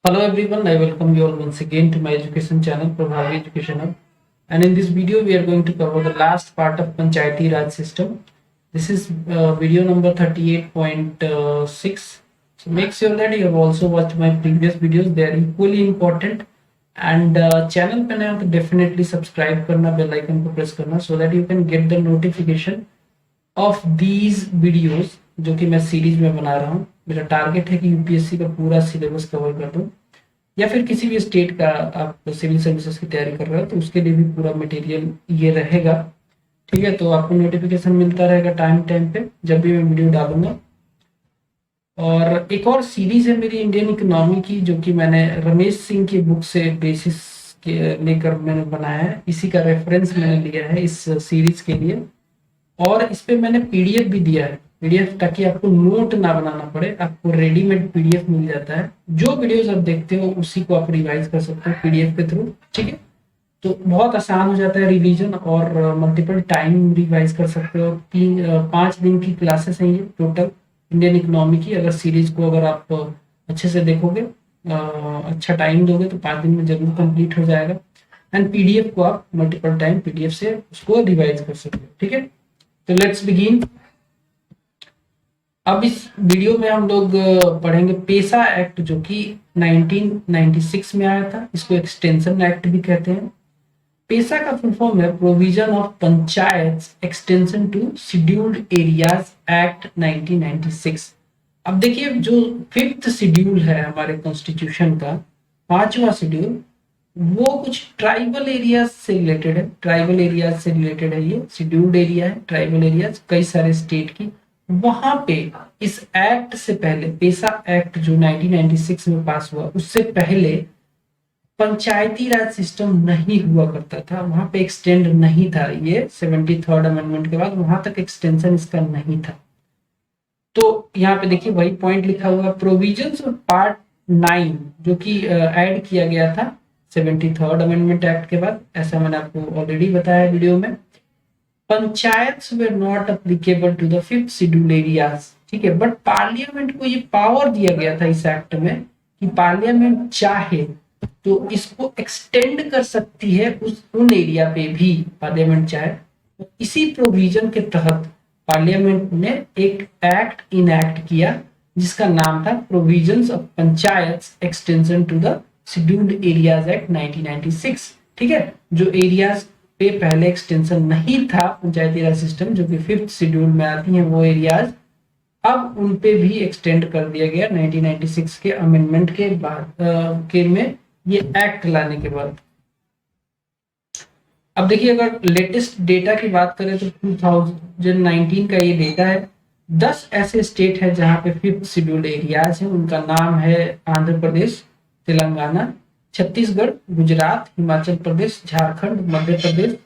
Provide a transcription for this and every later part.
Hello everyone, I welcome you all once again to my education channel Prabhavi Education Hub. And in this video we are going to cover the last part of Panchayati Raj system. This is video number 38.6. So make sure that you have also watched my previous videos, they are equally important. And channel पे नया हो तो definitely subscribe करना, bell icon को press करना so that you can get the notification of these videos जो कि मैं सीरीज में बना रहा हूँ। मेरा टारगेट है कि यूपीएससी का पूरा सिलेबस कवर कर दूँ, या फिर किसी भी स्टेट का आप सिविल सर्विसेज की तैयारी कर रहे हो तो उसके लिए भी पूरा मटेरियल ये रहेगा। ठीक है, तो आपको नोटिफिकेशन मिलता रहेगा टाइम टाइम पे जब भी मैं वीडियो डालूंगा। और एक और सीरीज है मेरी इंडियन इकोनॉमी की, जो कि मैंने रमेश सिंह की बुक से बेसिस के लेकर मैंने बनाया है। इसी का रेफरेंस मैंने लिया है इस सीरीज के लिए, और इस पे मैंने पीडीएफ भी दिया है। पीडीएफ ताकि आपको नोट ना बनाना पड़े, आपको रेडीमेड पीडीएफ मिल जाता है। जो वीडियोस आप देखते हो उसी को आप रिवाइज कर सकते हो पीडीएफ के थ्रू। ठीक है, तो बहुत आसान हो जाता है रिवीजन, और मल्टीपल टाइम रिवाइज कर सकते हो। 5 दिन की क्लासेस हैं ये टोटल इंडियन इकोनॉमी की। अगर सीरीज को अगर आप अच्छे से देखोगे, अच्छा टाइम दोगे तो 5 दिन में जरूर कंप्लीट हो जाएगा। एंड पीडीएफ को आप मल्टीपल टाइम पीडीएफ से उसको रिवाइज कर सकते हो। ठीक है, तो लेट्स बिगिन। अब इस वीडियो में हम लोग पढ़ेंगे पेसा एक्ट, जो कि 1996 में आया था। इसको एक्सटेंशन एक्ट भी कहते हैं। पेसा का फुल फॉर्म है provision of panchayat extension to scheduled areas act 1996। अब देखिए, जो 5th शेड्यूल है हमारे कॉन्स्टिट्यूशन का, 5वां शेड्यूल, वो कुछ ट्राइबल एरियाज से रिलेटेड है। ट्राइबल एरियाज से रिलेटेड है, ये शेड्यूल्ड एरिया है। ट्राइबल एरियाज कई सारे स्टेट की, वहां पे इस एक्ट से पहले, पेसा एक्ट जो 1996 में पास हुआ, उससे पहले पंचायती राज सिस्टम नहीं हुआ करता था। वहां पे एक्सटेंड नहीं था। ये 73rd अमेंडमेंट के बाद वहां तक एक्सटेंशन इसका नहीं था। तो यहाँ पे देखिए वही पॉइंट लिखा हुआ, प्रोविजंस ऑफ पार्ट 9 जो कि ऐड किया गया था 73rd अमेंडमेंट एक्ट के बाद। ऐसा मैंने आपको ऑलरेडी बताया वीडियो में। Panchayat were not applicable to the 5th schedule areas. ठीक है, बट पार्लियामेंट को ये पावर दिया गया था इस एक्ट में कि पार्लियामेंट चाहे तो इसको एक्सटेंड कर सकती है उन एरिया पे भी, पार्लियामेंट चाहे। तो इसी प्रोविजन के तहत पार्लियामेंट ने एक एक्ट इनएक्ट किया जिसका नाम था provisions of panchayat extension to the scheduled areas act 1996। ठीक है, जो एरियाज पे पहले एक्सटेंशन नहीं था पंचायती राज सिस्टम, जो कि 5th शेड्यूल में आती हैं वो एरियाज, अब उन पे भी एक्सटेंड कर दिया गया 1996 के अमेंडमेंट के बाद के में ये एक्ट लाने के बाद। अब देखिए, अगर लेटेस्ट डेटा की बात करें तो 2019 का ये डेटा है। 10 ऐसे स्टेट है जहां पे 5th शेड्यूल्ड एरियाज है। उनका नाम है आंध्र प्रदेश, तेलंगाना, छत्तीसगढ़, गुजरात, हिमाचल प्रदेश, झारखंड, मध्य प्रदेश,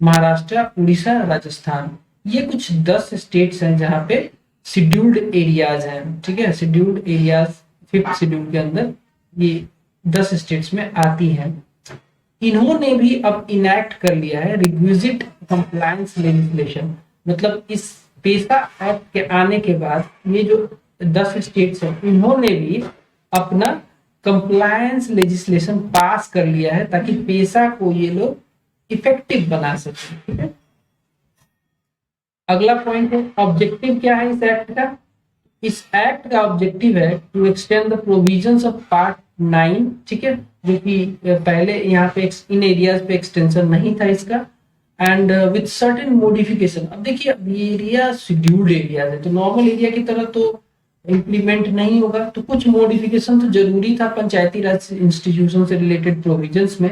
महाराष्ट्र, उड़ीसा, राजस्थान। ये कुछ 10 स्टेट्स हैं जहां पे शेड्यूल्ड एरियाज हैं। ठीक है, शेड्यूल्ड एरियाज 5th शेड्यूल के अंदर ये 10 स्टेट्स में आती हैं। इन्होंने भी अब इनैक्ट कर लिया है रिक्विजिट कंप्लायंस लेजिस्लेशन। मतलब इस पेसा एक्ट के आने के बाद ये जो 10 स्टेट्स हैं, इन्होंने भी अपना कंप्लायंस लेजिस्लेशन पास कर लिया है ताकि पेसा को ये लोग इफेक्टिव बना सके। ठीक है, अगला पॉइंट है ऑब्जेक्टिव क्या है इस एक्ट का। इस एक्ट का ऑब्जेक्टिव है to extend the provisions of part 9। ठीक है, जो कि पहले यहाँ पे इन एरियाज पे एक्सटेंशन नहीं था इसका, एंड विद सर्टेन मॉडिफिकेशन। अब देखिए, ये एरिया शेड्यूल्ड एरिया है तो नॉर्मल एरिया की तरह तो इम्प्लीमेंट नहीं होगा, तो कुछ मॉडिफिकेशन तो जरूरी था पंचायती राज इंस्टीट्यूशन से रिलेटेड प्रोविजंस में।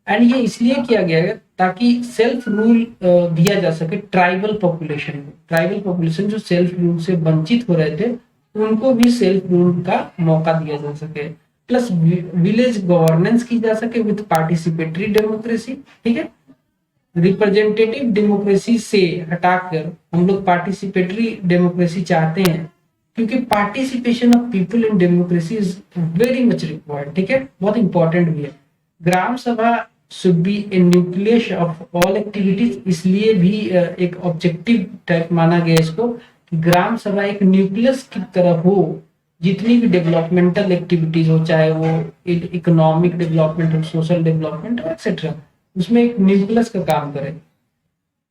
एंड ये इसलिए किया गया है ताकि सेल्फ रूल दिया जा सके ट्राइबल पॉपुलेशन को। ट्राइबल पॉपुलेशन जो सेल्फ रूल से वंचित हो रहे थे, उनको भी सेल्फ रूल का मौका दिया जा सके। प्लस विलेज गवर्नेंस की जा सके विद पार्टिसिपेटरी डेमोक्रेसी। ठीक है, रिप्रेजेंटेटिव डेमोक्रेसी से हटाकर हम लोग पार्टिसिपेटरी डेमोक्रेसी चाहते हैं, क्योंकि participation of people in democracy is very much required. ठीक है, बहुत इंपॉर्टेंट भी है। ग्राम सभा should be A nucleus of all activities, इसलिए भी एक ऑब्जेक्टिव टाइप माना गया इसको कि ग्राम सभा एक न्यूक्लियस की तरह हो जितनी भी डेवलपमेंटल एक्टिविटीज हो, चाहे वो इकोनॉमिक डेवलपमेंट हो, सोशल डेवलपमेंट हो, एक्सेट्रा, उसमें एक न्यूक्लियस का काम करे।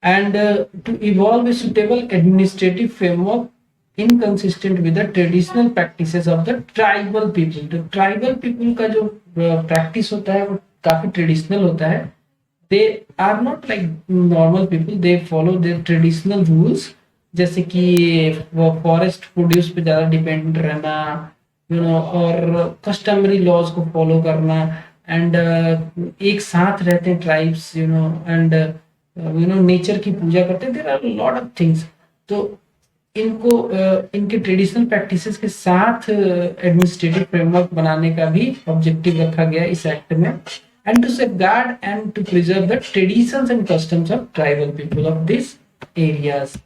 And to evolve a suitable administrative framework inconsistent with the traditional practices of the tribal people. तो ट्राइबल पीपल का जो प्रैक्टिस होता है वो काफी ट्रेडिशनल होता है। They are not like normal people, they follow their traditional rules, जैसे कि वो फॉरेस्ट प्रोड्यूस पे ज्यादा डिपेंडेंट रहना, और कस्टमरी लॉज को फॉलो करना, एंड एक साथ रहते हैं ट्राइब्स, एंड नेचर की पूजा करते हैं। There are lot of things. तो इनको इनके ट्रेडिशनल प्रैक्टिसेस के साथ एडमिनिस्ट्रेटिव फ्रेमवर्क बनाने का भी ऑब्जेक्टिव रखा गया इस एक्ट में। And to safeguard and to preserve the traditions and customs of tribal people of this areas.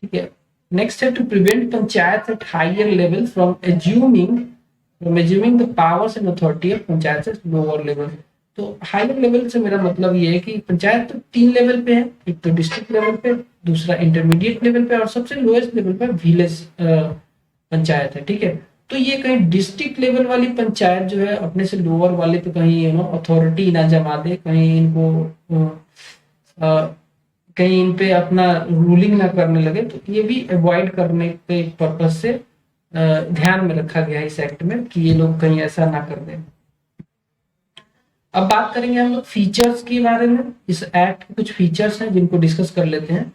ठीक है, नेक्स्ट है to prevent panchayat at higher level from assuming the powers and authority of panchayat at lower level. तो higher level से मेरा मतलब ये है कि पंचायत तो 3 लेवल पे है, एक तो डिस्ट्रिक्ट लेवल पे, दूसरा इंटरमीडिएट लेवल पे, और सबसे लोएस्ट लेवल पे विलेज पंचायत है। ठीक है, तो ये कहीं डिस्ट्रिक्ट लेवल वाली पंचायत जो है अपने से लोअर वाले पे कहीं अथॉरिटी ना जमा दे, कहीं इनको कहीं इन पे अपना रूलिंग ना करने लगे। तो ये भी अवॉइड करने के पर्पज से ध्यान में रखा गया है इस एक्ट में कि ये लोग कहीं ऐसा ना कर दें। अब बात करेंगे हम लोग फीचर्स के बारे में। इस एक्ट के कुछ फीचर्स हैं जिनको डिस्कस कर लेते हैं।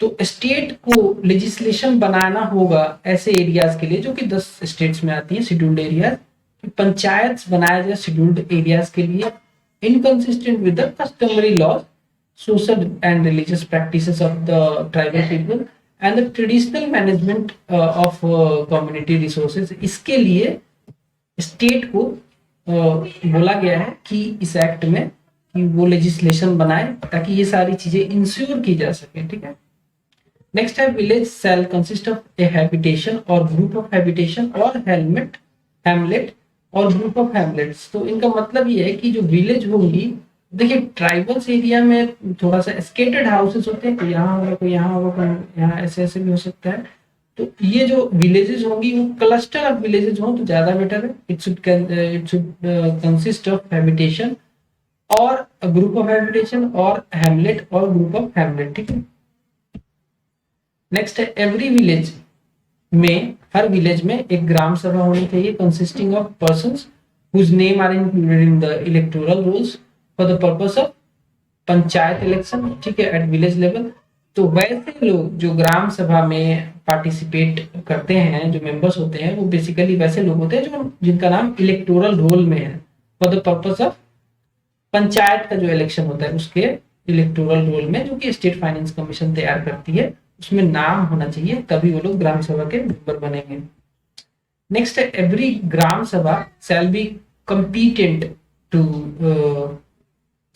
तो स्टेट को लेजिस्लेशन बनाना होगा ऐसे एरियाज के लिए जो कि 10 स्टेट्स में आती हैं, शेड्यूल्ड एरियाज। पंचायत बनाया जाए शेड्यूल्ड एरियाज के लिए inconsistent with the customary laws, social and religious practices of the tribal people and the traditional management of community resources। इसके लिए स्टेट को बोला गया है कि इस एक्ट में कि वो लेजिस्लेशन बनाए ताकि ये सारी चीजें इंश्योर की जा सके। ठीक है, नेक्स्ट है village shall consist of a habitation और ग्रुप ऑफ हैबिटेशन और हैमलेट और ग्रुप ऑफ हैमलेट्स। तो इनका मतलब ये है कि जो विलेज होंगी, देखिए ट्राइबल्स एरिया में थोड़ा सा स्केटर्ड हाउसेस होते हैं, कोई यहाँ होगा, कोई यहाँ होगा, कोई यहाँ, ऐसे ऐसे भी हो सकता है। तो ये जो विलेजेस होंगी वो क्लस्टर ऑफ विलेजेस हो तो ज्यादा बेटर है। It should consist of habitation और ग्रुप ऑफ हैबिटेशन और हैमलेट और ग्रुप ऑफ हैमलेट। ठीक है, नेक्स्ट है एवरी विलेज में, हर विलेज में एक ग्राम सभा होनी चाहिए consisting of persons whose name are included in the electoral rolls for the purpose of panchayat election. ठीक है, एट विलेज लेवल। तो वैसे लोग जो ग्राम सभा में पार्टिसिपेट करते हैं, जो मेंबर्स होते हैं, वो बेसिकली वैसे लोग होते हैं जो जिनका नाम इलेक्टोरल रोल में है for the purpose of panchayat का जो इलेक्शन होता है उसके इलेक्टोरल रोल में, जो कि स्टेट फाइनेंस कमीशन तैयार करती है, उसमें नाम होना चाहिए, तभी वो लोग ग्राम सभा के मेंबर बनेंगे। नेक्स्ट है एवरी ग्राम सभा shall be competent to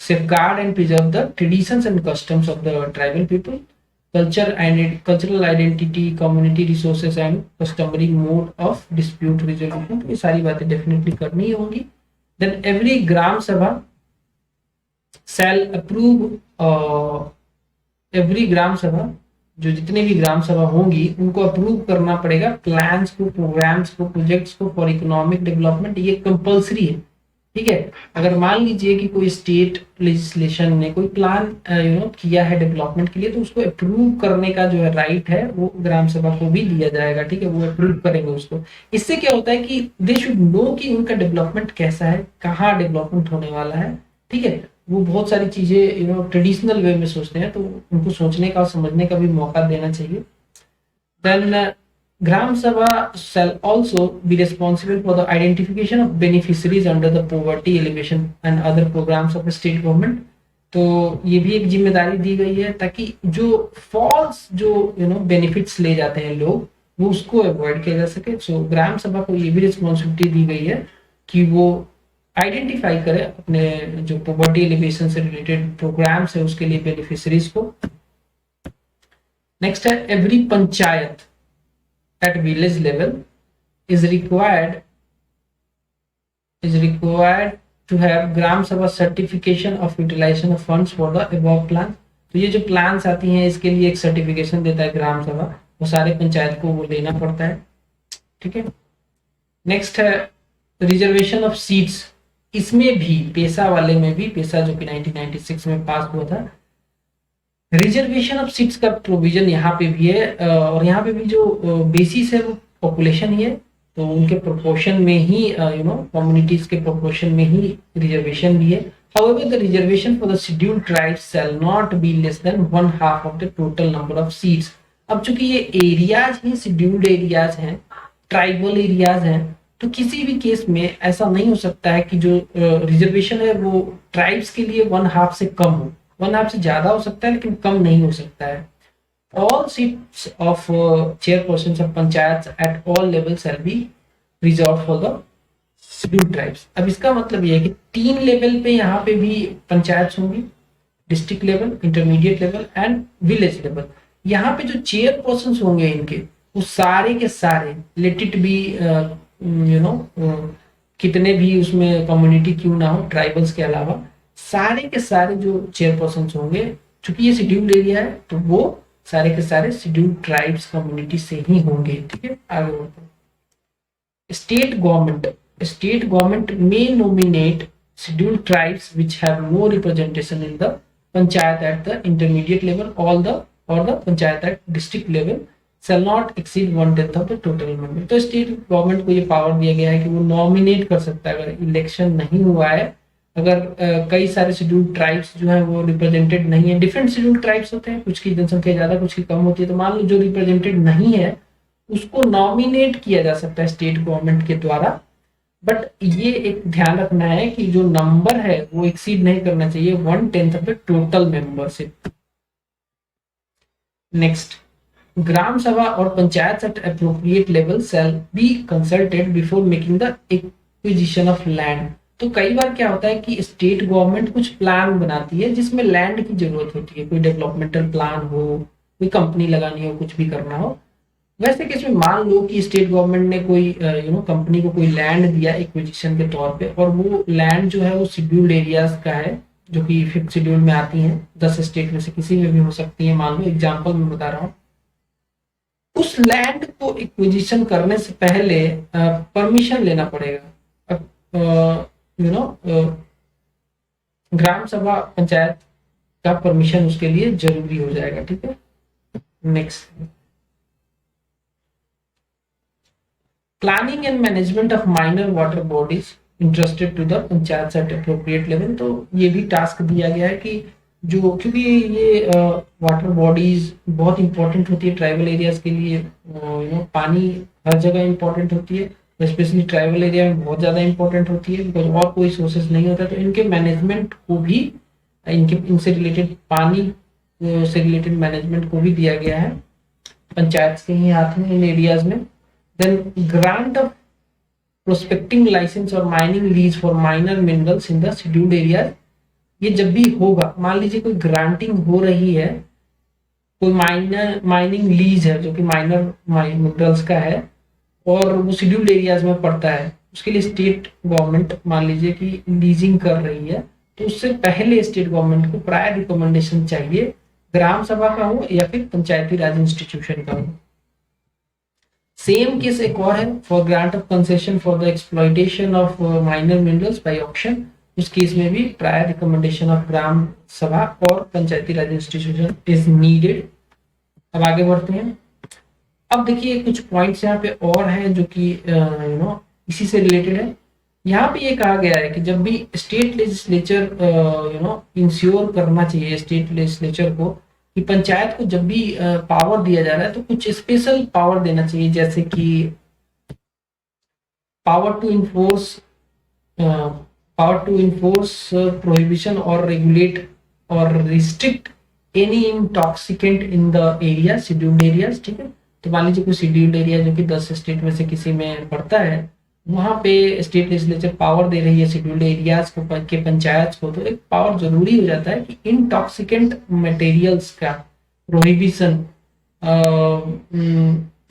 safeguard and preserve the traditions and customs of the tribal people, cultural identity, community resources and customary mode of dispute resolution। तो ये सारी बातें डेफिनेटली करनी होगी। Then every ग्राम सभा shall approve, every ग्राम सभा, जो जितने भी ग्राम सभा होंगी उनको अप्रूव करना पड़ेगा प्लान्स को, प्रोग्राम्स को, प्रोजेक्ट्स को फॉर इकोनॉमिक डेवलपमेंट। ये कंपलसरी है। ठीक है, अगर मान लीजिए कि कोई स्टेट लेजिस्लेशन ने कोई प्लान किया है डेवलपमेंट के लिए, तो उसको अप्रूव करने का जो है राइट है वो ग्राम सभा को भी दिया जाएगा। ठीक है, वो अप्रूव करेंगे उसको। इससे क्या होता है कि दे शुड नो कि उनका डेवलपमेंट कैसा है, कहाँ डेवलपमेंट होने वाला है। ठीक है, वो बहुत सारी चीजें ट्रेडिशनल वे में सोचते हैं, तो उनको सोचने का और समझने का भी मौका देना चाहिए। देन ग्राम सभा shall also be responsible for the identification of beneficiaries under the poverty alleviation and other programs of the state government। तो ये भी एक जिम्मेदारी दी गई है ताकि जो फॉल्स जो बेनिफिट्स ले जाते हैं लोग, वो उसको अवॉइड किया जा सके। सो ग्राम सभा को ये भी रिस्पॉन्सिबिलिटी दी गई है कि वो आइडेंटिफाई करे अपने जो पॉवर्टी एलिवेशन से रिलेटेड प्रोग्राम्स है उसके लिए बेनिफिशरीज को। नेक्स्ट है every panchayat at village level is required to have Gram Sabha certification of utilization of funds for the above plan. तो ये जो प्लान्स आती हैं इसके लिए एक सर्टिफिकेशन देता है ग्राम सभा, वो सारे पंचायत को वो लेना पड़ता है। ठीक है। नेक्स्ट है रिजर्वेशन ऑफ सीट्स। इसमें भी पेशा वाले में भी, पेशा जो कि 1996 में पास हुआ था, रिजर्वेशन ऑफ सीट्स का प्रोविजन यहाँ पे भी है। और यहाँ पे भी जो बेसिस है वो पॉपुलेशन ही है, तो उनके प्रोपोर्शन में ही कम्युनिटीज के प्रोपोर्शन में ही रिजर्वेशन भी है। However, the reservation for the scheduled tribes shall not be less than 1/2 of the total number of seats. अब चूंकि ये एरियाज हैं, शेड्यूल्ड एरियाज हैं, ट्राइबल एरियाज हैं, तो किसी भी केस में ऐसा नहीं हो सकता है कि जो रिजर्वेशन है वो ट्राइब्स के लिए 1/2 से कम हो। 1/2 से ज्यादा हो सकता है लेकिन कम नहीं हो सकता है। All seats of chairpersons of panchayats at all levels shall be reserved for the scheduled tribes. अब इसका मतलब ये है कि 3 लेवल पे यहाँ पे भी पंचायत होंगी, district level, intermediate level and village level. यहाँ पे जो चेयर पर्सन होंगे इनके, वो सारे के सारे लेट इट बी कितने भी उसमें कम्युनिटी क्यों ना हो, ट्राइबल्स के अलावा सारे के सारे जो चेयर पर्सन होंगे, चूंकि ये शेड्यूल्ड एरिया है तो वो सारे के सारे शेड्यूल्ड ट्राइब्स कम्युनिटी से ही होंगे। ठीक है, आगे बढ़ते हैं। State government may nominate scheduled tribes which have no representation in the panchayat at the intermediate level, or the panchayat at district level shall not exceed 1/10 of the total member। तो state government को ये power दिया गया है कि वो nominate कर सकता है, अगर इलेक्शन नहीं हुआ है, अगर कई सारे शेड्यूल्ड ट्राइब्स जो है वो रिप्रेजेंटेड नहीं है, डिफरेंट शेड्यूल्ड ट्राइब्स होते हैं, कुछ की जनसंख्या ज्यादा कुछ की कम होती है, तो मान लो जो रिप्रेजेंटेड नहीं है उसको नॉमिनेट किया जा सकता है स्टेट गवर्नमेंट के द्वारा। बट ये एक ध्यान रखना है कि जो नंबर है वो एक्सीड नहीं करना चाहिए 1/10 of the total membership. Next, Gram Sabha और panchayat at appropriate level shall be consulted before making the acquisition of land. तो कई बार क्या होता है कि स्टेट गवर्नमेंट कुछ प्लान बनाती है जिसमें लैंड की जरूरत होती है, कोई डेवलपमेंटल प्लान हो, कोई कंपनी लगानी हो, कुछ भी करना हो। वैसे केस में मान लो कि स्टेट गवर्नमेंट ने कोई कंपनी को कोई लैंड दिया एक्विजिशन के तौर पे, और वो लैंड जो है वो शेड्यूल्ड एरियाज का है जो कि 5th शेड्यूल में आती हैं, 10 स्टेट में से किसी में भी हो सकती है, मान लो एग्जांपल मैं बता रहा हूँ। उस लैंड को एक्विजिशन करने से पहले परमिशन लेना पड़ेगा, ग्राम सभा पंचायत का परमिशन उसके लिए जरूरी हो जाएगा। ठीक है, next, planning and management of minor water bodies interested to the panchayat at appropriate level. तो ये भी टास्क दिया गया है कि जो, क्योंकि ये वाटर बॉडीज बहुत इंपॉर्टेंट होती है ट्राइबल एरियाज के लिए, पानी हर जगह इंपॉर्टेंट होती है, स्पेशली ट्राइबल एरिया में बहुत ज्यादा इंपॉर्टेंट होती है, बिकॉज और कोई सोर्सेज नहीं होता। तो इनके मैनेजमेंट को भी, इनसे रिलेटेड पानी से रिलेटेड मैनेजमेंट को भी दिया गया है पंचायत के ही हाथ में इन एरियाज में। Then grant of prospecting license और mining lease for minor minerals in the scheduled areas। ये जब भी होगा, मान लीजिए कोई ग्रांटिंग हो रही है, कोई माइनिंग लीज है जो कि माइनर मिनरल्स का है और वो शेड्यूल्ड एरियाज में पड़ता है, उसके लिए स्टेट गवर्नमेंट मान लीजिए कि लीजिंग कर रही है, तो उससे पहले स्टेट गवर्नमेंट को प्रायर रिकमेंडेशन चाहिए, ग्राम सभा का हो या फिर पंचायती राज इंस्टीट्यूशन का हो। सेम केस एक और है, for grant of concession for the exploitation of minor minerals by auction. उस केस में भी prior recommendation of Gram Sabha और Panchayati Raj institution is needed. अब आगे बढ़ते हैं। अब देखिए कुछ पॉइंट्स यहाँ पे और हैं जो कि इसी से रिलेटेड है। यहाँ पे ये कहा गया है कि जब भी स्टेट लेजिस्लेचर इंश्योर करना चाहिए स्टेट लेजिस्लेचर को कि पंचायत को जब भी पावर दिया जा रहा है तो कुछ स्पेशल पावर देना चाहिए, जैसे कि पावर टू इन्फोर्स प्रोहिबिशन और रेगुलेट और restrict any intoxicant in the area scheduled areas. ठीक है, तो मान लीजिए कोई शेड्यूल्ड एरिया जो कि 10 स्टेट में से किसी में पड़ता है, वहां पे स्टेट लेजिस्लेचर पावर दे रही है शेड्यूल्ड एरियाज को के पंचायत को, तो एक पावर जरूरी हो जाता है कि इंटॉक्सिकेंट मटेरियल्स का प्रोहिबिशन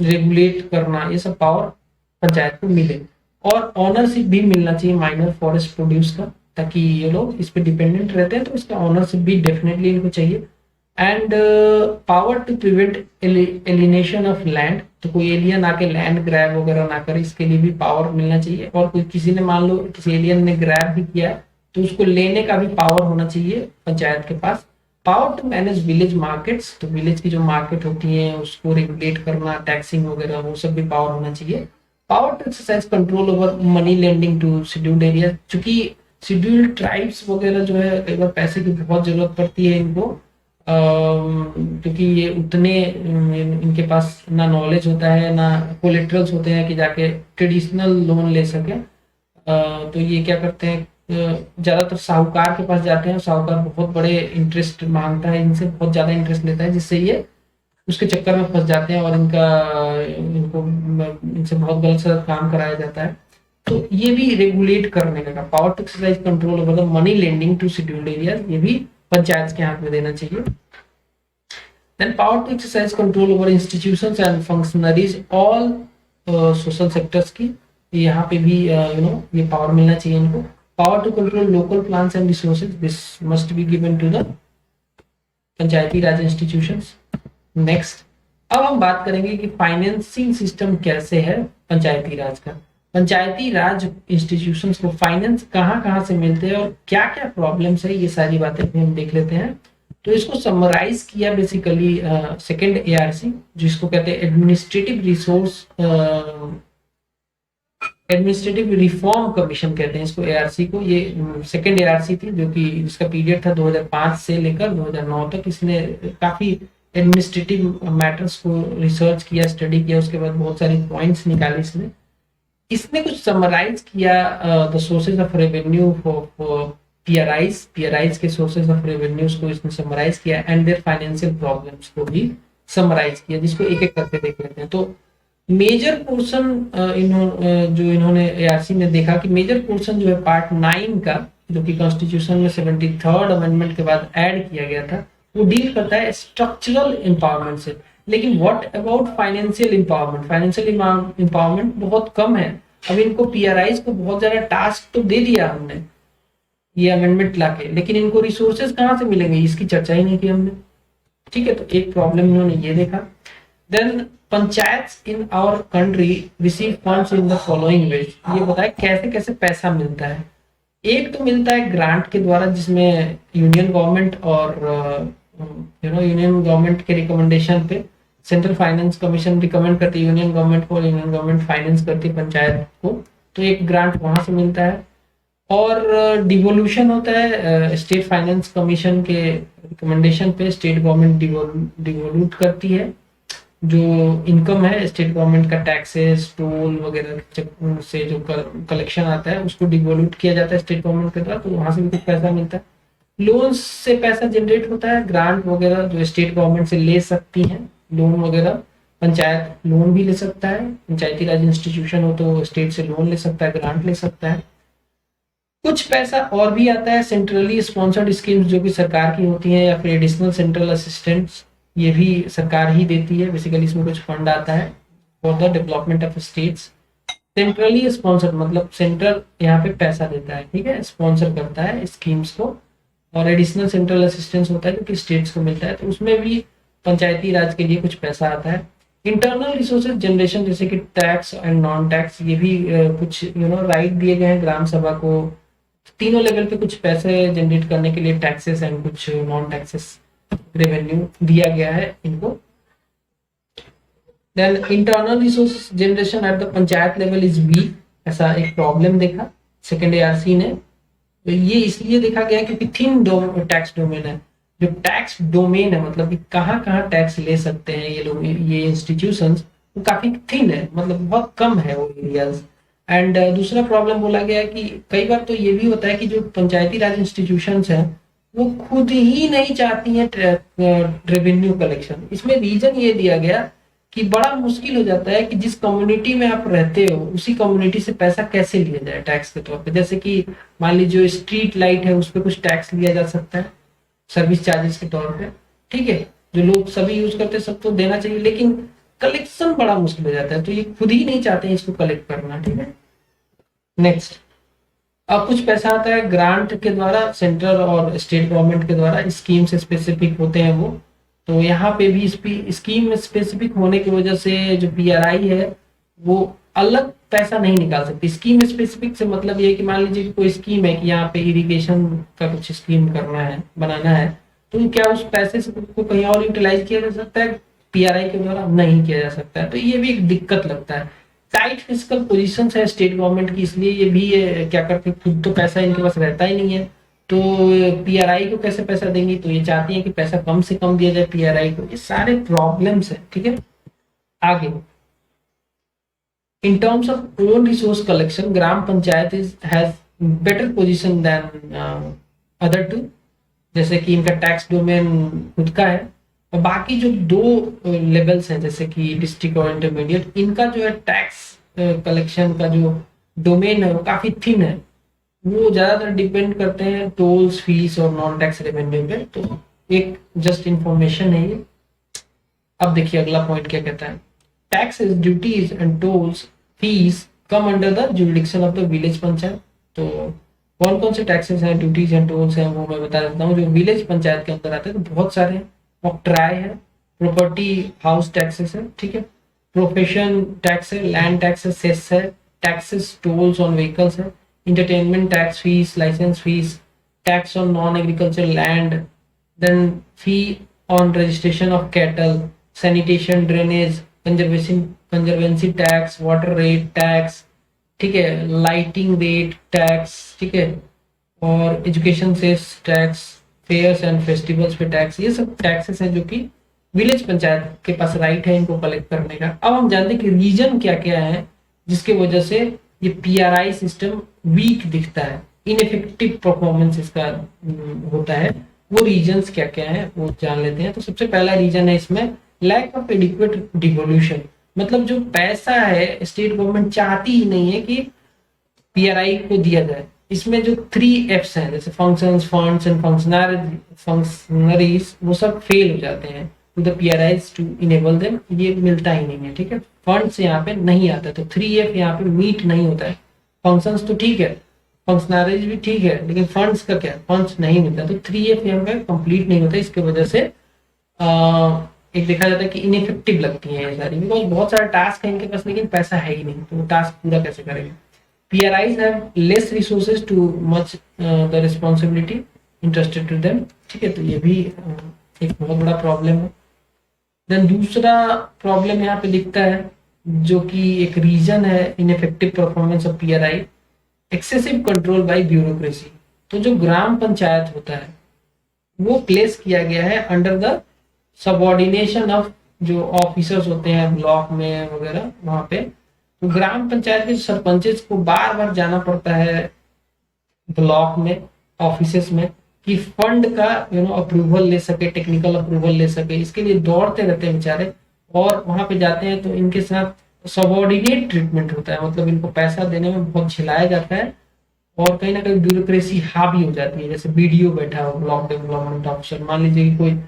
रेगुलेट करना, ये सब पावर पंचायत को मिले। और ऑनरशिप भी मिलना चाहिए माइनर फॉरेस्ट प्रोड्यूस का, ताकि ये लोग इस पे डिपेंडेंट रहते हैं तो इसका ऑनरशिप भी डेफिनेटली इनको चाहिए। And power to prevent alienation of land, तो कोई एलियन आके लैंड ग्रैब वगैरह ना करे, इसके लिए भी पावर मिलना चाहिए। और कोई किसी ने मान लो किसी एलियन ने ग्रैब भी किया तो उसको लेने का भी पावर होना चाहिए पंचायत के पास। Power to manage village markets, तो विलेज की जो मार्केट होती है उसको रेगुलेट करना, टैक्सिंग वगैरह वो सब भी पावर होना चाहिए। Power to exercise control over money lending to scheduled area, चूंकि शेड्यूल्ड ट्राइब्स वगैरह जो है कई बार पैसे की बहुत जरूरत पड़ती है इनको, क्योंकि ये उतने इनके पास ना नॉलेज होता है ना कोलेट्रल्स होते हैं कि जाके ट्रेडिशनल लोन ले सके। तो ये क्या करते हैं, ज्यादातर साहूकार के पास जाते हैं, साहूकार बहुत बड़े इंटरेस्ट मांगता है इनसे, बहुत ज्यादा इंटरेस्ट लेता है, जिससे ये उसके चक्कर में फंस जाते हैं और इनको इनसे बहुत गलत सा काम कराया जाता है। तो ये भी रेगुलेट करने का power to exercise control over the money lending to scheduled areas, ये भी पंचायत के हाथ में देना चाहिए। Then power to exercise control over institutions and functionaries all social sectors की, यहाँ पे भी ये पावर मिलना चाहिए इनको। Power to control local plans and resources, this must be given to the Panchayati Raj institutions. Next, अब हम बात करेंगे कि फाइनेंसिंग सिस्टम कैसे है पंचायती राज का। पंचायती राज इंस्टीट्यूशंस को फाइनेंस कहाँ कहाँ से मिलते हैं और क्या क्या प्रॉब्लम्स है, ये सारी बातें भी हम देख लेते हैं। तो इसको समराइज किया बेसिकली सेकेंड एआरसी, जिसको कहते हैं एडमिनिस्ट्रेटिव रिफॉर्म कमीशन कहते हैं इसको, एआरसी को। ये सेकेंड एआरसी थी जो कि इसका पीरियड था 2005 से लेकर 2009 तक। इसने काफी एडमिनिस्ट्रेटिव मैटर्स को रिसर्च किया, स्टडी किया, उसके बाद बहुत सारी पॉइंट्स निकाले इसने कुछ समराइज किया the sources of revenue for पीआरआईज के सोर्सेज ऑफ रेवेन्यूज को इसने समराइज किया, एंड देयर फाइनेंशियल प्रॉब्लम्स को भी समराइज किया, जिसको एक एक करके देख लेते हैं। तो मेजर पोर्शन जो इन्होंने एआरसी में देखा कि मेजर पोर्शन जो है पार्ट 9 का, जो कि कॉन्स्टिट्यूशन में 73rd अमेंडमेंट के बाद ऐड किया गया था, वो डील करता है स्ट्रक्चरल एम्पावरमेंट से। लेकिन what about financial empowerment, financial empowerment बहुत कम है। अब इनको पीआरआईज को बहुत ज्यादा टास्क तो दे दिया हमने ये अमेंडमेंट लाके, लेकिन इनको रिसोर्सेज कहाँ से मिलेंगे इसकी चर्चा ही नहीं की हमने। ठीक है, तो एक प्रॉब्लम इन्होंने ये देखा। Then panchayat in our country receive funds in the following ways, ये बताए कैसे कैसे पैसा मिलता है। एक तो मिलता है ग्रांट के द्वारा, जिसमें यूनियन गवर्नमेंट और यूनियन गवर्नमेंट के रिकमेंडेशन पे सेंट्रल फाइनेंस कमीशन रिकमेंड करती है यूनियन गवर्नमेंट को, यूनियन गवर्नमेंट फाइनेंस करती है पंचायत को, तो एक ग्रांट वहां से मिलता है। और डिवोल्यूशन होता है स्टेट फाइनेंस कमीशन के रिकमेंडेशन पे, स्टेट गवर्नमेंट डिवोल्यूट करती है जो इनकम है स्टेट गवर्नमेंट का, टैक्सेस टोल वगैरह से जो कलेक्शन आता है उसको डिवोल्यूट किया जाता है स्टेट गवर्नमेंट के द्वारा, तो वहां से भी कुछ पैसा मिलता है। लोन से पैसा जनरेट होता है, ग्रांट वगैरह जो स्टेट गवर्नमेंट से ले सकती है लोन वगैरह, पंचायत लोन भी ले सकता है, पंचायती राज इंस्टीट्यूशन हो तो स्टेट से लोन ले सकता है, ग्रांट ले सकता है। कुछ पैसा और भी आता है सेंट्रली स्पॉन्सर्ड स्कीम्स जो कि सरकार की होती हैं, या फिर एडिशनल सेंट्रल असिस्टेंट्स, ये भी सरकार ही देती है। बेसिकली इसमें कुछ फंड आता है for the development of states. Centrally sponsored मतलब सेंट्रल यहाँ पे पैसा देता है, ठीक है, स्पॉन्सर करता है स्कीम्स को। और एडिशनल सेंट्रल असिस्टेंस होता है जो कि स्टेट्स को मिलता है, तो उसमें भी पंचायती राज के लिए कुछ पैसा आता है। इंटरनल रिसोर्सेज जनरेशन जैसे कि टैक्स एंड नॉन टैक्स, ये भी कुछ राइट दिए गए हैं ग्राम सभा को, तीनों लेवल पे कुछ पैसे जनरेट करने के लिए टैक्सेस एंड कुछ नॉन टैक्सेस रेवेन्यू दिया गया है इनको। Then internal resource generation at the panchayat level is weak, ऐसा एक प्रॉब्लम देखा सेकेंड एआरसी ने। तो ये इसलिए देखा गया क्योंकि थिन टैक्स डोमेन है, जो टैक्स डोमेन है मतलब कि कहाँ कहाँ टैक्स ले सकते हैं ये लोग, ये इंस्टीट्यूशंस, वो काफी थिन है, मतलब बहुत कम है वो एरियाज। एंड दूसरा प्रॉब्लम बोला गया कि कई बार तो ये भी होता है कि जो पंचायती राज इंस्टीट्यूशंस हैं वो खुद ही नहीं चाहती हैं रेवेन्यू कलेक्शन। इसमें रीजन ये दिया गया कि बड़ा मुश्किल हो जाता है कि जिस कम्युनिटी में आप रहते हो उसी कम्युनिटी से पैसा कैसे लिया जाए टैक्स के तौर पे। जैसे कि मान लीजिए जो स्ट्रीट लाइट है उस पर कुछ टैक्स लिया जा सकता है सर्विस चार्जेस के तौर पे, ठीक है, जो लोग सभी यूज करते हैं सबको देना चाहिए, लेकिन कलेक्शन बड़ा मुश्किल हो जाता है, तो ये खुद ही नहीं चाहते हैं इसको कलेक्ट करना, ठीक है। नेक्स्ट, अब कुछ पैसा आता है ग्रांट के द्वारा, सेंट्रल और स्टेट गवर्नमेंट के द्वारा, स्कीम से स्पेसिफिक होते हैं वो, तो यहाँ पे भी स्कीम स्पेसिफिक होने की वजह से जो पीआरआई है वो अलग पैसा नहीं निकाल सकती। स्कीम स्पेसिफिक से मतलब ये है कि मान लीजिए कि कोई स्कीम है कि यहाँ पे इरिगेशन का कुछ स्कीम करना है, बनाना है, तो क्या उस पैसे से को कहीं और यूटिलाइज किया जा सकता है? पीआरआई के द्वारा नहीं किया जा सकता है। तो ये भी एक दिक्कत लगता है। टाइट फिजिकल पोजीशन है स्टेट गवर्नमेंट की, इसलिए ये भी क्या करते हैं, खुद तो पैसा इनके पास रहता ही नहीं है, तो पीआरआई को कैसे पैसा देंगी? तो ये चाहती है कि पैसा कम से कम दिया जाए पीआरआई को। ये सारे प्रॉब्लम्स है, ठीक है। आगे, in terms of own resource collection gram panchayat is has better position than other two, जैसे कि इनका टैक्स डोमेन खुद का है, और बाकी जो दो लेवल्स हैं जैसे कि डिस्ट्रिक्ट और इंटरमीडिएट, इनका जो है टैक्स कलेक्शन का जो डोमेन है वो काफी थिन है। वो ज्यादातर डिपेंड करते हैं टोल्स, फीस और नॉन टैक्स रेवेन्यू पे। तो एक जस्ट इंफॉर्मेशन है ये। अब देखिए अगला पॉइंट क्या कहता है। Taxes, duties and tolls, fees come under the jurisdiction of the village panchayat. तो कौन कौन से टैक्सेस हैं, ड्यूटीज एंड टोल्स हैं, वो मैं बता देता हूँ। जो विलेज पंचायत के अंदर आते हैं तो बहुत सारे हैं। ऑक्ट्राय है, प्रॉपर्टी हाउस टैक्सेस है, ठीक है, प्रोफेशन टैक्स है, लैंड टैक्स है, सेस है, टैक्सेस टोल्स ऑन व्हीकल्स है, entertainment tax, fees, license fees, tax on non agriculture land, then fee on registration of cattle, sanitation, drainage, conservancy tax, water rate tax, ठीक है, lighting rate tax, ठीक है, और education cess tax, fairs and festivals पे tax. ये सब taxes हैं जो कि विलेज पंचायत के पास राइट है इनको कलेक्ट करने का। अब हम जानते हैं कि रीजन क्या क्या है जिसके वजह से ये पीआरआई सिस्टम वीक दिखता है, इनइफेक्टिव परफॉर्मेंस इसका होता है। वो रीजंस क्या क्या है वो जान लेते हैं। तो सबसे पहला रीजन है इसमें लैक ऑफ एडिक्वेट डिवोल्यूशन, मतलब जो पैसा है स्टेट गवर्नमेंट चाहती ही नहीं है कि पीआरआई को दिया जाए। इसमें जो 3 Fs हैं जैसे फंक्शंस, फंड्स एंड फंक्शनरीज, वो सब फेल हो जाते हैं to the PRIs to enable them, ये मिलता ही नहीं है, ठीक है। फंड्स यहाँ पे नहीं आता, तो 3F यहाँ पे मीट नहीं होता है। फंक्शंस तो ठीक है, फंक्शनरीज भी ठीक है, लेकिन फंड्स का क्या, फंड्स नहीं मिलता, तो 3F यहाँ पे कंप्लीट नहीं होता। इसकी वजह से एक देखा जाता है कि इनइफेक्टिव लगती है ये सारी, बिकॉज बहुत सारे टास्क है इनके पास लेकिन पैसा है ही नहीं, तो वो टास्क पूरा कैसे करेंगे। PRIs have less resources to much the responsibility entrusted to them, ठीक है। तो ये भी एक बहुत बड़ा प्रॉब्लम है। देन दूसरा प्रॉब्लम यहाँ पे दिखता है जो कि एक रीजन है ineffective performance of PRI, excessive control by bureaucracy. तो जो ग्राम पंचायत होता है वो प्लेस किया गया है अंडर द सबऑर्डिनेशन ऑफ जो ऑफिसर्स होते हैं ब्लॉक में वगैरह, वहां पे तो ग्राम पंचायत के सरपंचेस को बार बार जाना पड़ता है ब्लॉक में, ऑफिसेस में, कि फंड का अप्रूवल ले सके, टेक्निकल अप्रूवल ले सके। इसके लिए दौड़ते रहते हैं बेचारे, और वहां पे जाते हैं तो इनके साथ सबऑर्डिनेट ट्रीटमेंट होता है, मतलब इनको पैसा देने में बहुत झिलाया जाता है, और कहीं ना कहीं ब्यूरोक्रेसी हावी हो जाती है। जैसे बीडीओ बैठा हो, ब्लॉक डेवलपमेंट ऑफिसर, मान लीजिए कि कोई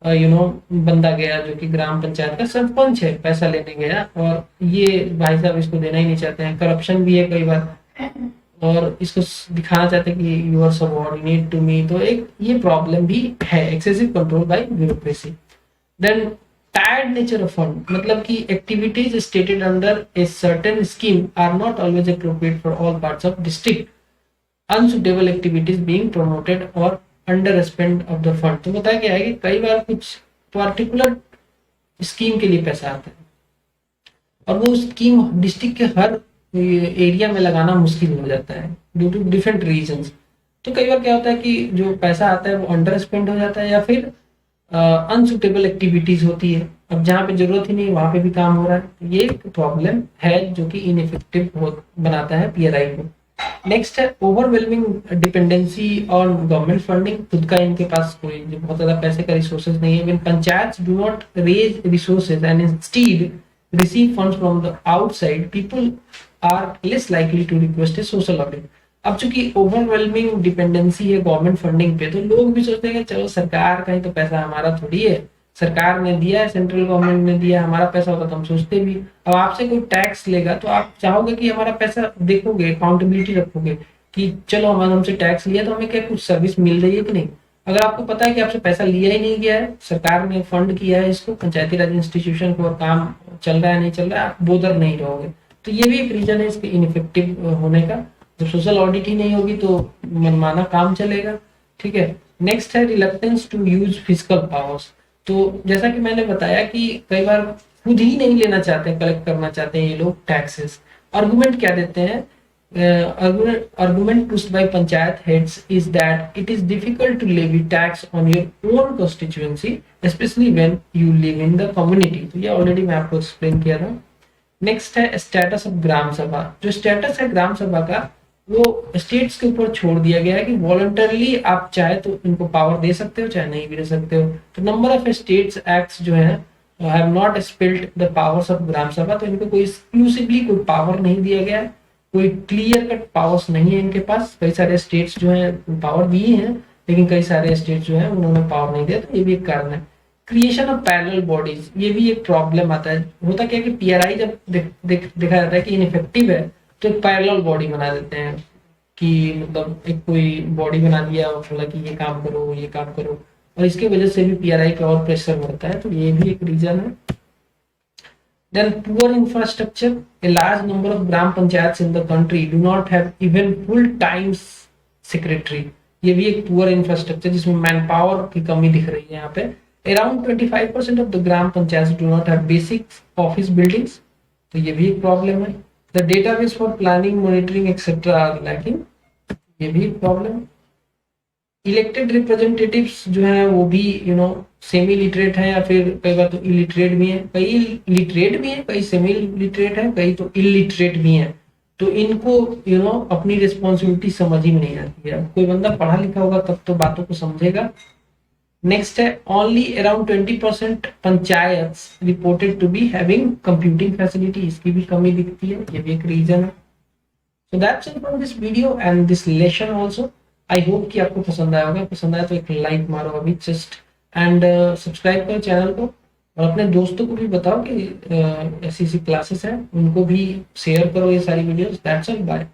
बंदा गया जो कि ग्राम पंचायत का सरपंच है, पैसा लेने गया, और ये भाई साहब इसको देना ही नहीं चाहते हैं, करप्शन भी है कई बार, और इसको दिखाना चाहते हैं कि you are subordinate to me. तो एक ये प्रॉब्लम भी है, excessive control by bureaucracy. Then tiered nature of fund, मतलब कि activities stated under a certain scheme are not always appropriate for all parts of district, unsuitable activities being promoted और under spend of the fund. तो बताया क्या है कि कई बार कुछ पर्टिकुलर स्कीम के लिए पैसा आता है और वो स्कीम डिस्ट्रिक्ट के हर एरिया में लगाना मुश्किल हो जाता है ड्यू टू डिफरेंट रीजंस। तो कई बार क्या होता है कि जो पैसा आता है वो अंडर स्पेंड हो जाता है, या फिर अनसुटेबल एक्टिविटीज होती है। अब जहाँ पे जरूरत ही नहीं वहां पे भी काम हो रहा है, तो ये एक प्रॉब्लम है जो कि इनइफेक्टिव बनाता है पीआरआई को। नेक्स्ट है overwhelming dependency on government funding, खुद का इनके पास कोई जो बहुत ज्यादा पैसे का रिसोर्सेज नहीं है। When panchayats do not raise resources and instead receive funds from the outside, people are less likely to request a social audit. अब चूंकि ओवरवेलमिंग डिपेंडेंसी है गवर्नमेंट फंडिंग पे, तो लोग भी सोचते हैं कि चलो सरकार का ही तो पैसा, हमारा थोड़ी है, सरकार ने दिया है, सेंट्रल गवर्नमेंट ने दिया, हमारा पैसा होता तो हम सोचते भी। अब आपसे कोई टैक्स लेगा तो आप चाहोगे कि हमारा पैसा देखोगे, अकाउंटेबिलिटी रखोगे कि चलो हमारे हमसे टैक्स लिया तो हमें क्या कुछ सर्विस मिल रही है कि नहीं। अगर आपको पता है कि आपसे पैसा लिया ही नहीं गया है, सरकार ने फंड किया है इसको, पंचायती राज इंस्टीट्यूशन को, और काम चल रहा है नहीं चल रहा है, आप बोदर नहीं रहोगे। तो ये भी एक रीजन है इसके इनइफेक्टिव होने का। जब सोशल ऑडिट ही नहीं होगी तो मनमाना काम चलेगा। ठीक है। नेक्स्ट है reluctance to use physical powers. तो जैसा कि मैंने बताया कि कई बार खुद ही नहीं लेना चाहते, कलेक्ट करना चाहते हैं ये लोग टैक्सेस। आर्गुमेंट क्या देते हैं? argument pushed by panchayat heads is that it is difficult to levy tax on your own constituency, especially when you live in the community। तो ये ऑलरेडी मैं आपको एक्सप्लेन किया था। नेक्स्ट है स्टेटस ऑफ ग्राम सभा। जो स्टेटस है ग्राम सभा का, वो स्टेट्स के ऊपर छोड़ दिया गया है कि वॉलंटरली आप चाहे तो इनको पावर दे सकते हो, चाहे नहीं भी दे सकते हो। तो नंबर ऑफ स्टेट्स एक्ट्स जो है have not spilled the powers of Gram Sabha. तो इनको कोई एक्सक्लूसिवली कोई पावर नहीं दिया गया है, कोई क्लियर कट पावर्स नहीं है इनके पास। कई सारे स्टेट्स जो है पावर दिए हैं, लेकिन कई सारे स्टेट्स जो है उन्होंने पावर नहीं दिया। तो ये भी एक कारण है। क्रिएशन ऑफ पैरेलल बॉडीज, ये भी एक प्रॉब्लम आता है। होता क्या है कि पीआरआई जब देखा जाता है कि इनइफेक्टिव है, तो एक पैरेलल बॉडी बना देते हैं कि मतलब एक कोई बॉडी बना दिया और बोला कि ये काम करो, ये काम करो, और इसकी वजह से भी पीआरआई पे और प्रेशर बढ़ता है। तो ये भी एक रीजन है। Then poor infrastructure. A large number of gram panchayats in the country do not have even full-time secretary। ये भी एक poor infrastructure जिसमें मैन पावर की कमी दिख रही है यहाँ पे। Around 25% of the gram panchayats do not have basic office buildings। तो ये भी एक प्रॉब्लम है। The database for planning, monitoring, etc. are lacking। ये भी एक प्रॉब्लम है। इलेक्टेड रिप्रेजेंटेटिव्स जो है वो भी सेमी लिटरेट है, या फिर कई बार तो इलिटरेट भी है, कई लिटरेट भी है, कई सेमी लिटरेट है, कई तो इलिटरेट भी है। तो इनको अपनी रिस्पॉन्सिबिलिटी समझ ही में नहीं आती है। कोई बंदा पढ़ा लिखा होगा तब तो बातों को समझेगा। नेक्स्ट है only around 20% panchayat reported to be having computing facility. इसकी भी कमी दिखती है, ये भी एक रीजन है। So that's it from this video and this lesson also. I hope कि आपको पसंद आया होगा। पसंद आया तो एक लाइक मारो अभी जस्ट, एंड सब्सक्राइब करो चैनल को, और अपने दोस्तों को भी बताओ कि ऐसी क्लासेस हैं, उनको भी शेयर करो ये सारी वीडियोस। That's all, bye.